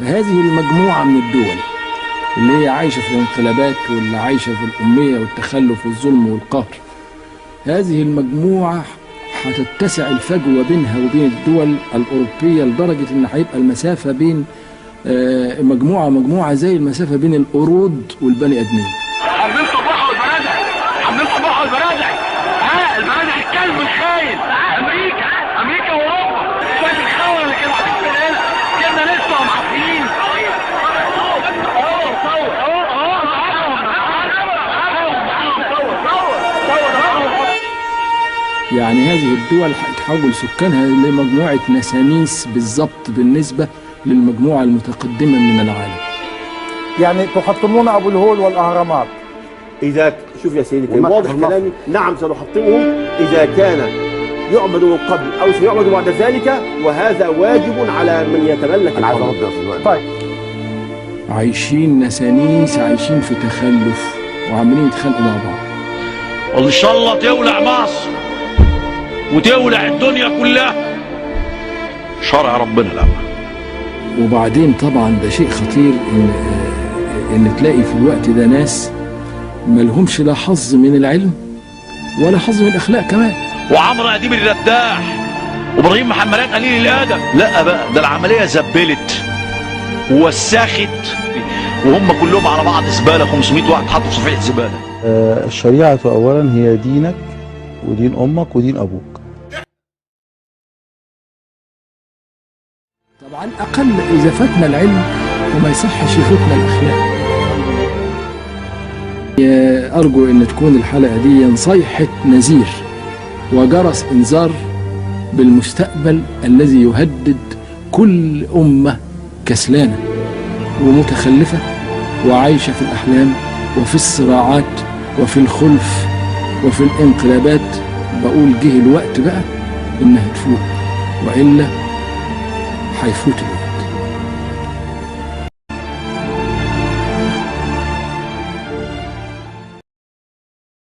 هذه المجموعة من الدول اللي هي عايشة في الانقلابات واللي عايشة في الأمية والتخلف والظلم والقهر، هذه المجموعة هتتسع الفجوة بينها وبين الدول الأوروبية لدرجة إن هيبقى المسافة بين مجموعة زي المسافة بين القرود والبني آدمين. عاملين صباحه والبرادع، عاملين صباحه والبرادع، البرادع الكلب الخاين، أمريكا وأوروبا، شوية الخونة اللي كانوا عايشين هنا، كنا لسه معفنين. يعني هذه الدول هتحول سكانها لمجموعة نسانيس بالضبط بالنسبة للمجموعة المتقدمة من العالم. يعني تحطمون أبو الهول والأهرامات؟ إذا شوف يا سيدي واضح كلامي، نعم سنحطمهم إذا كان يعبد من قبل أو سيعبد بعد ذلك، وهذا واجب على من يتملك الأرض. طيب، عايشين نسانيس، عايشين في تخلف وعمالين يتخانقوا مع بعض. وإن شاء الله تولع مصر وتولع الدنيا كلها، شرع ربنا الأول. وبعدين طبعا ده شيء خطير ان تلاقي في الوقت ده ناس مالهمش لا حظ من العلم ولا حظ من الاخلاق كمان. وعمرو اديب الرداح وابراهيم محمد قليل الادب، لا بقى ده العمليه زبلت ووسخت، وهم كلهم على بعض زباله، 500 واحد حطوا في صفيحه زباله. الشريعه اولا هي دينك ودين امك ودين ابوك. طبعا اقل اذا فاتنا العلم وما يصحش يفوتنا الاخلاق. ارجو ان تكون الحلقه دي صيحه نذير وجرس انذار بالمستقبل الذي يهدد كل امه كسلانه ومتخلفه وعايشه في الاحلام وفي الصراعات وفي الخلف وفي الانقلابات. بقول جه الوقت بقى انها تفوق، والا هيفوت الوقت.